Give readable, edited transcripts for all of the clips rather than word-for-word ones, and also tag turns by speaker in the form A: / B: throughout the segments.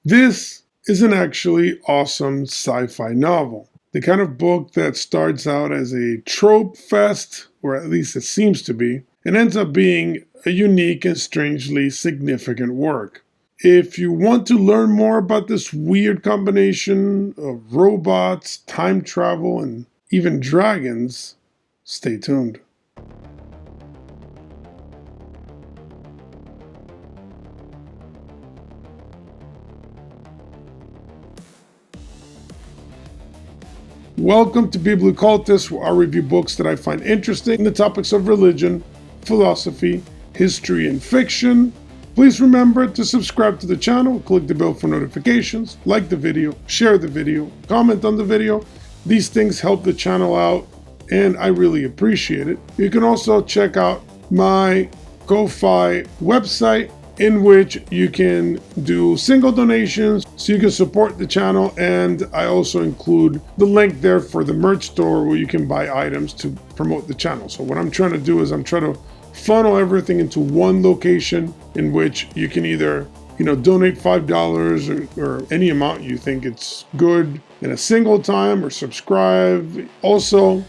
A: This is an actually awesome sci-fi novel. The kind of book that starts out as a trope fest, or at least it seems to be, and ends up being a unique and strangely significant work. If you want to learn more about this weird combination of robots, time travel, and even dragons, stay tuned. Welcome to Biblioccultist, where I review books that I find interesting in the topics of religion, philosophy, history, and fiction. Please remember to subscribe to the channel, click the bell for notifications, like the video, share the video, comment on the video. These things help the channel out, and I really appreciate it. You can also check out my Ko-Fi website, in which you can do single donations so you can support the channel, and I also include the link there for the merch store where you can buy items to promote the channel. So what I'm trying to do is I'm trying to funnel everything into one location in which you can either donate $5 or any amount you think it's good in a single time, or subscribe. Also,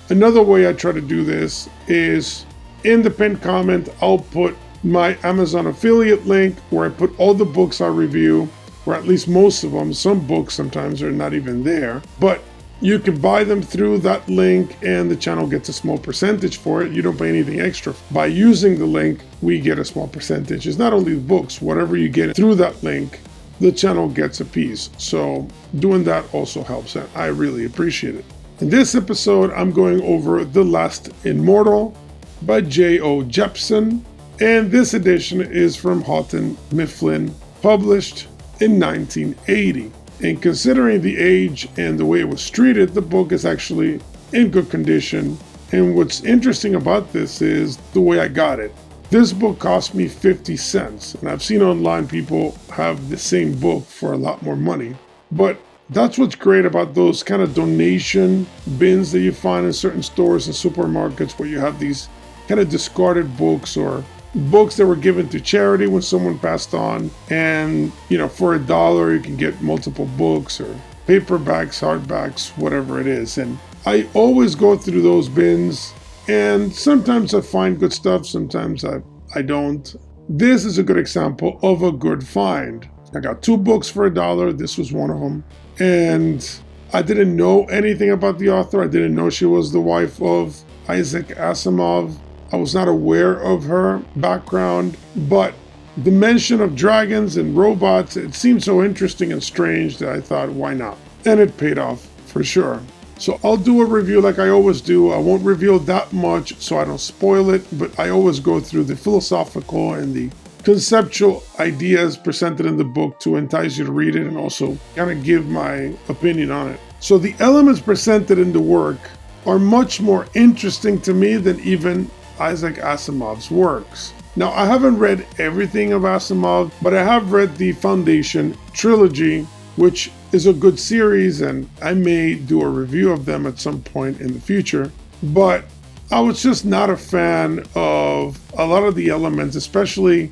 A: another way I try to do this is in the pinned comment I'll put my Amazon affiliate link where I put all the books I review, or at least most of them. Some books sometimes are not even there, but you can buy them through that link and the channel gets a small percentage for it. You don't pay anything extra. By using the link, we get a small percentage. It's not only the books, whatever you get through that link, the channel gets a piece. So doing that also helps, and I really appreciate it. In this episode, I'm going over The Last Immortal by J.O. Jeppson. And this edition is from Houghton Mifflin, published in 1980. And considering the age and the way it was treated, the book is actually in good condition. And what's interesting about this is the way I got it. This book cost me 50 cents. And I've seen online people have the same book for a lot more money. But that's what's great about those kind of donation bins that you find in certain stores and supermarkets, where you have these kind of discarded books or books that were given to charity when someone passed on, and for $1 you can get multiple books or paperbacks, hardbacks, whatever it is. And I always go through those bins, and sometimes I find good stuff, sometimes I don't. This is a good example of a good find. I got 2 books for $1. This was one of them, and I didn't know anything about the author. I didn't know she was the wife of Isaac Asimov. I was not aware of her background, but the mention of dragons and robots, it seemed so interesting and strange that I thought, why not? And it paid off for sure. So I'll do a review like I always do. I won't reveal that much so I don't spoil it, but I always go through the philosophical and the conceptual ideas presented in the book to entice you to read it and also kind of give my opinion on it. So the elements presented in the work are much more interesting to me than even Isaac Asimov's works. Now, I haven't read everything of Asimov, but I have read the Foundation trilogy, which is a good series, and I may do a review of them at some point in the future. But I was just not a fan of a lot of the elements, especially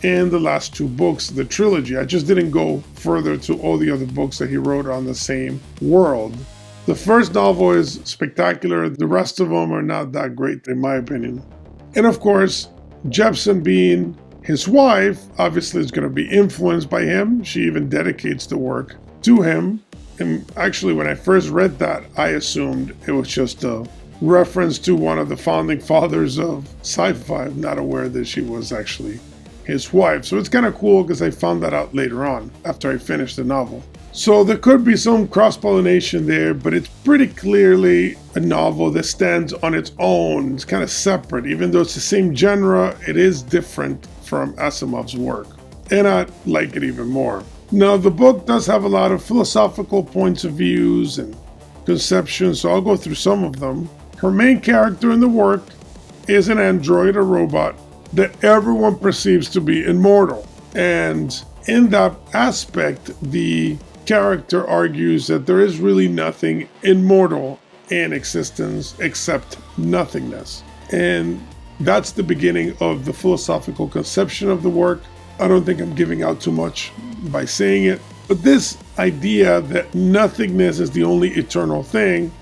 A: in the last 2 books of the trilogy. I just didn't go further to all the other books that he wrote on the same world. The first novel is spectacular. The rest of them are not that great, in my opinion. And of course, Jepson, being his wife, obviously is going to be influenced by him. She even dedicates the work to him. And actually, when I first read that, I assumed it was just a reference to one of the founding fathers of Sci-Fi. I'm not aware that she was actually his wife. So it's kind of cool because I found that out later on after I finished the novel. So there could be some cross-pollination there, but it's pretty clearly a novel that stands on its own. It's kind of separate. Even though it's the same genre, it is different from Asimov's work. And I like it even more. Now, the book does have a lot of philosophical points of views and conceptions, so I'll go through some of them. Her main character in the work is an android, a robot, that everyone perceives to be immortal. And in that aspect, the character argues that there is really nothing immortal in existence except nothingness. And that's the beginning of the philosophical conception of the work. I don't think I'm giving out too much by saying it. But this idea that nothingness is the only eternal thing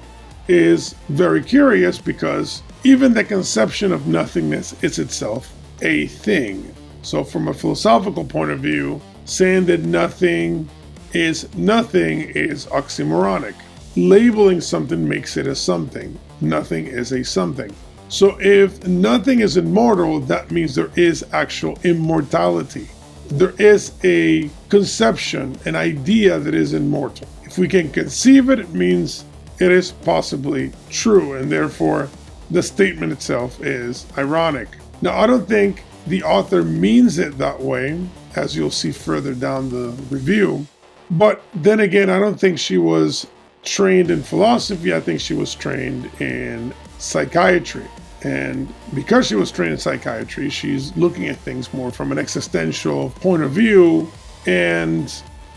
A: is very curious, because even the conception of nothingness is itself a thing. So from a philosophical point of view, saying that nothing is oxymoronic. Labeling something makes it a something. Nothing is a something. So if nothing is immortal, that means there is actual immortality. There is a conception, an idea that is immortal. If we can conceive it, it means it is possibly true, and therefore the statement itself is ironic. Now, I don't think the author means it that way, as you'll see further down the review. But then again, I don't think she was trained in philosophy. I think she was trained in psychiatry. And because she was trained in psychiatry, she's looking at things more from an existential point of view and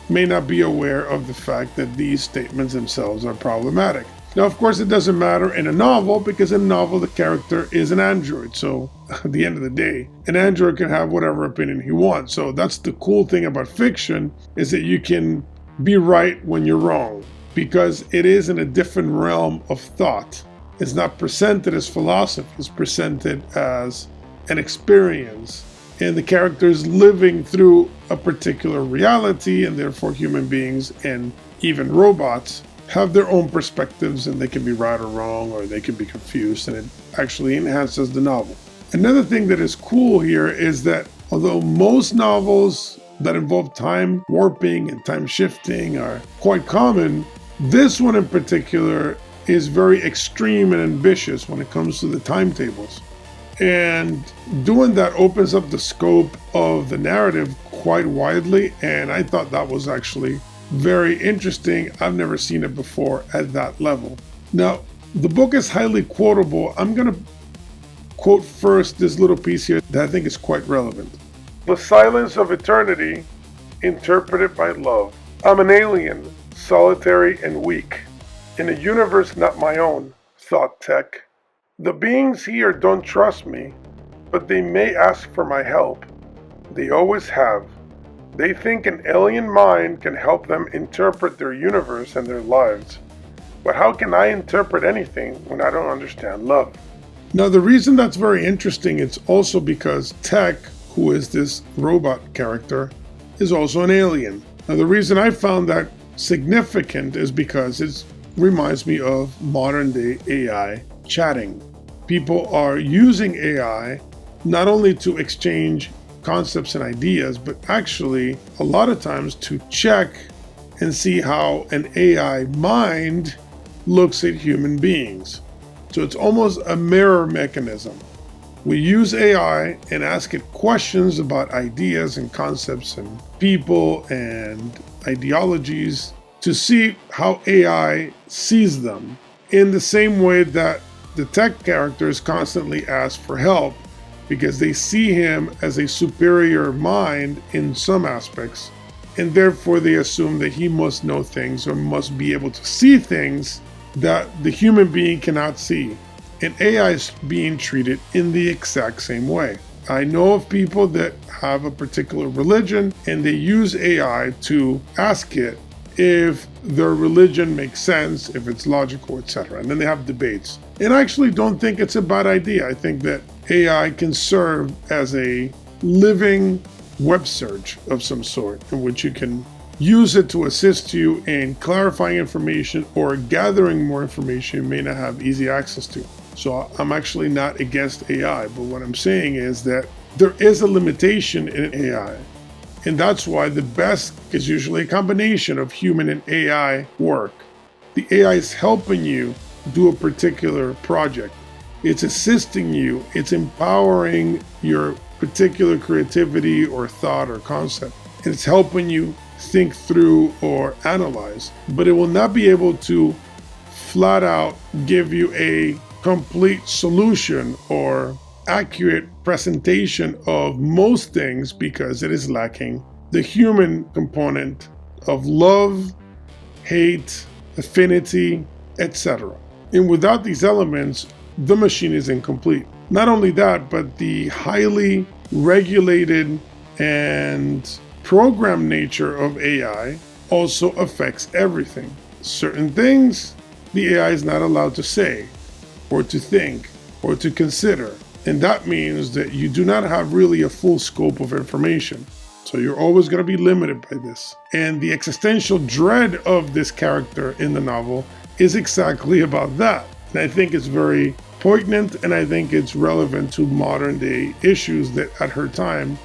A: may not be aware of the fact that these statements themselves are problematic. Now, of course, it doesn't matter in a novel, because in a novel, the character is an android. So at the end of the day, an android can have whatever opinion he wants. So that's the cool thing about fiction, is that you can be right when you're wrong, because it is in a different realm of thought. It's not presented as philosophy, it's presented as an experience. And the characters living through a particular reality, and therefore human beings and even robots have their own perspectives, and they can be right or wrong, or they can be confused, and it actually enhances the novel. Another thing that is cool here is that although most novels that involve time warping and time shifting are quite common, this one in particular is very extreme and ambitious when it comes to the timetables. And doing that opens up the scope of the narrative quite widely, and I thought that was actually very interesting. I've never seen it before at that level. Now, the book is highly quotable. I'm going to quote first this little piece here that I think is quite relevant. The silence of eternity, interpreted by love. I'm an alien, solitary and weak, in a universe not my own, thought Tech. The beings here don't trust me, but they may ask for my help. They always have. They think an alien mind can help them interpret their universe and their lives. But how can I interpret anything when I don't understand love? Now, the reason that's very interesting is also because Tech, who is this robot character, is also an alien. Now, the reason I found that significant is because it reminds me of modern day AI chatting. People are using AI not only to exchange concepts and ideas, but actually a lot of times to check and see how an AI mind looks at human beings. So it's almost a mirror mechanism. We use AI and ask it questions about ideas and concepts and people and ideologies to see how AI sees them, in the same way that the Tech characters constantly ask for help because they see him as a superior mind in some aspects, and therefore they assume that he must know things or must be able to see things that the human being cannot see. And AI is being treated in the exact same way. I know of people that have a particular religion and they use AI to ask it if their religion makes sense, if it's logical, etc. And then they have debates. And I actually don't think it's a bad idea. I think that AI can serve as a living web search of some sort, in which you can use it to assist you in clarifying information or gathering more information you may not have easy access to. So I'm actually not against AI, but what I'm saying is that there is a limitation in AI. And that's why the best is usually a combination of human and AI work. The AI is helping you do a particular project. It's assisting you. It's empowering your particular creativity or thought or concept. And it's helping you think through or analyze. But it will not be able to flat out give you a complete solution or accurate presentation of most things, because it is lacking the human component of love, hate, affinity, etc. And without these elements, the machine is incomplete. Not only that, but the highly regulated and programmed nature of AI also affects everything. Certain things the AI is not allowed to say, or to think, or to consider. And that means that you do not have really a full scope of information. So you're always going to be limited by this. And the existential dread of this character in the novel is exactly about that. And I think it's very poignant, and I think it's relevant to modern day issues that at her time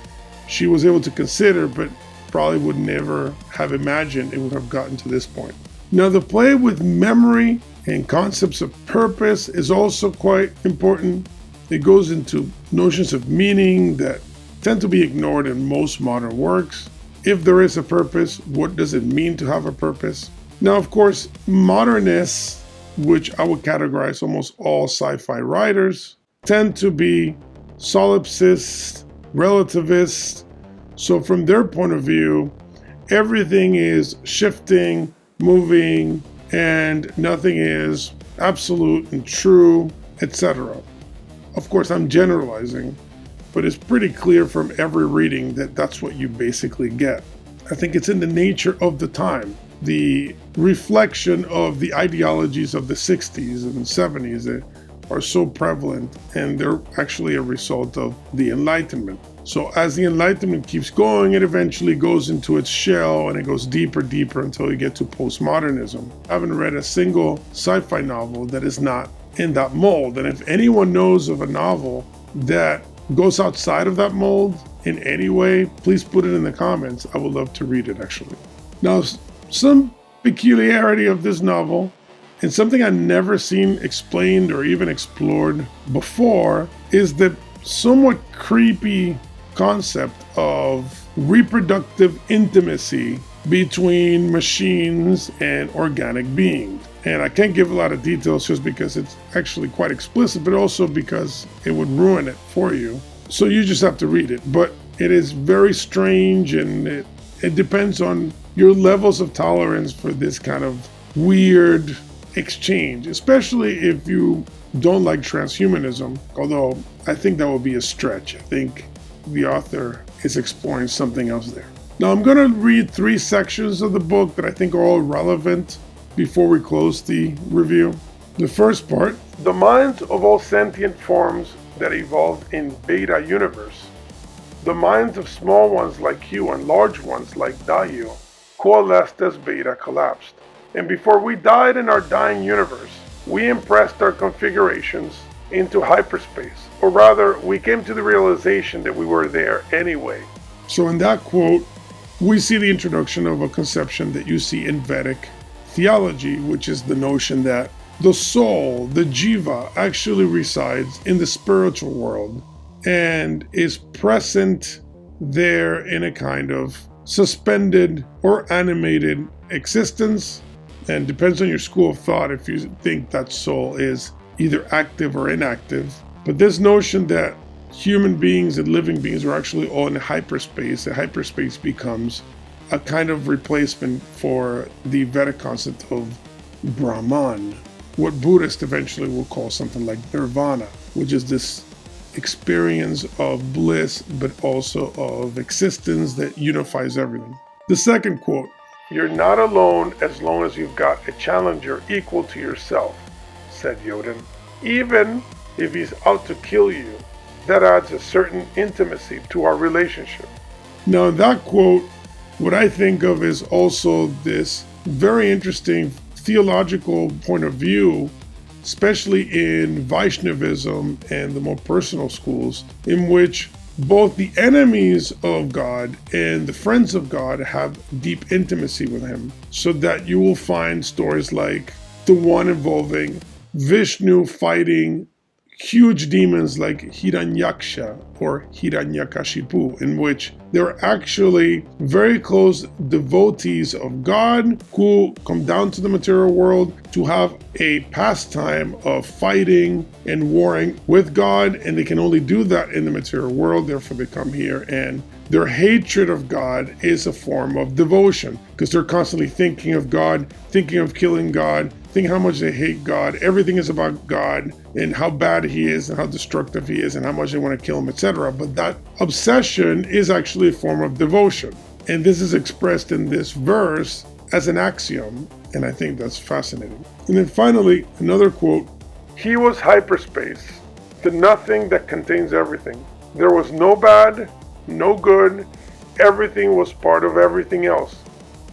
A: she was able to consider, but probably would never have imagined it would have gotten to this point. Now, the play with memory and concepts of purpose is also quite important. It goes into notions of meaning that tend to be ignored in most modern works. If there is a purpose, what does it mean to have a purpose? Now, of course, modernists, which I would categorize almost all sci-fi writers, tend to be solipsists, relativists. So from their point of view, everything is shifting, moving, and nothing is absolute and true, etc. Of course, I'm generalizing, but it's pretty clear from every reading that that's what you basically get. I think it's in the nature of the time, the reflection of the ideologies of the 60s and 70s that are so prevalent, and they're actually a result of the Enlightenment. So as the Enlightenment keeps going, it eventually goes into its shell and it goes deeper until you get to postmodernism. I haven't read a single sci-fi novel that is not in that mold. And if anyone knows of a novel that goes outside of that mold in any way, please put it in the comments. I would love to read it, actually. Now, some peculiarity of this novel, and something I've never seen explained or even explored before, is the somewhat creepy concept of reproductive intimacy between machines and organic beings. And I can't give a lot of details just because it's actually quite explicit, but also because it would ruin it for you. So you just have to read it. But it is very strange, and it depends on your levels of tolerance for this kind of weird exchange, especially if you don't like transhumanism, although I think that would be a stretch. I think the author is exploring something else there. Now, I'm going to read 3 sections of the book that I think are all relevant before we close the review. The first part: the minds of all sentient forms that evolved in Beta universe, the minds of small ones like you and large ones like Dayu, coalesced as Beta collapsed. And before we died in our dying universe, we impressed our configurations into hyperspace, or rather, we came to the realization that we were there anyway. So in that quote, we see the introduction of a conception that you see in Vedic theology, which is the notion that the soul, the jiva, actually resides in the spiritual world and is present there in a kind of suspended or animated existence. And depends on your school of thought if you think that soul is either active or inactive. But this notion that human beings and living beings are actually all in hyperspace, and hyperspace becomes a kind of replacement for the Vedic concept of Brahman, what Buddhists eventually will call something like nirvana, which is this experience of bliss, but also of existence that unifies everything. The second quote: "You're not alone as long as you've got a challenger equal to yourself," said Yoden. "Even if he's out to kill you, that adds a certain intimacy to our relationship." Now, in that quote, what I think of is also this very interesting theological point of view, especially in Vaishnavism and the more personal schools, in which both the enemies of God and the friends of God have deep intimacy with him, so that you will find stories like the one involving Vishnu fighting huge demons like Hiranyaksha or Hiranyakashipu, in which they're actually very close devotees of God who come down to the material world to have a pastime of fighting and warring with God, and they can only do that in the material world, therefore they come here, and their hatred of God is a form of devotion, because they're constantly thinking of God, thinking of killing God, thinking how much they hate God. Everything is about God and how bad he is and how destructive he is and how much they want to kill him, etc. But that obsession is actually a form of devotion. And this is expressed in this verse as an axiom, and I think that's fascinating. And then finally, another quote: "He was hyperspace, the nothing that contains everything. There was no bad, no good, everything was part of everything else.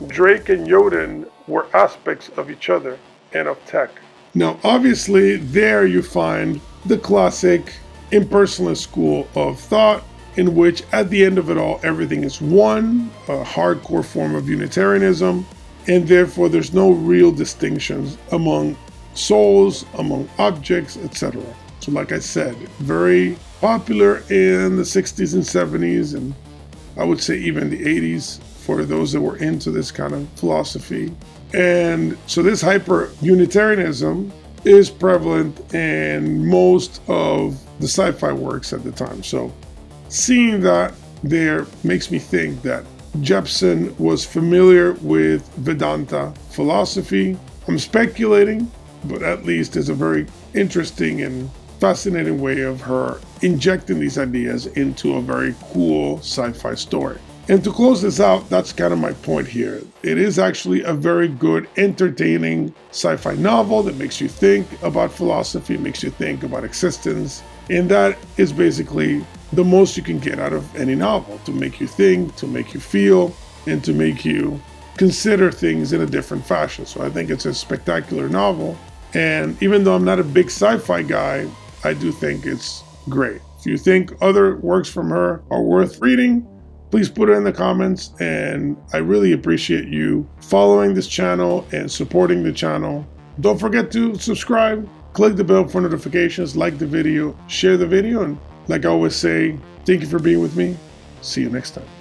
A: Drake and Yoden were aspects of each other and of tech." Now, obviously, there you find the classic impersonalist school of thought, in which at the end of it all, everything is one, a hardcore form of Unitarianism, and therefore there's no real distinctions among souls, among objects, etc. So like I said, very popular in the 60s and 70s, and I would say even the 80s for those that were into this kind of philosophy. And so this hyper-Unitarianism is prevalent in most of the sci-fi works at the time. So seeing that there makes me think that Jeppson was familiar with Vedanta philosophy. I'm speculating, but at least it's a very interesting and fascinating way of her injecting these ideas into a very cool sci-fi story. And to close this out, that's kind of my point here. It is actually a very good, entertaining sci-fi novel that makes you think about philosophy, makes you think about existence. And that is basically the most you can get out of any novel, to make you think, to make you feel, and to make you consider things in a different fashion. So I think it's a spectacular novel. And even though I'm not a big sci-fi guy, I do think it's great. If you think other works from her are worth reading, please put it in the comments, and I really appreciate you following this channel and supporting the channel. Don't forget to subscribe, click the bell for notifications, like the video, share the video, and like I always say, thank you for being with me. See you next time.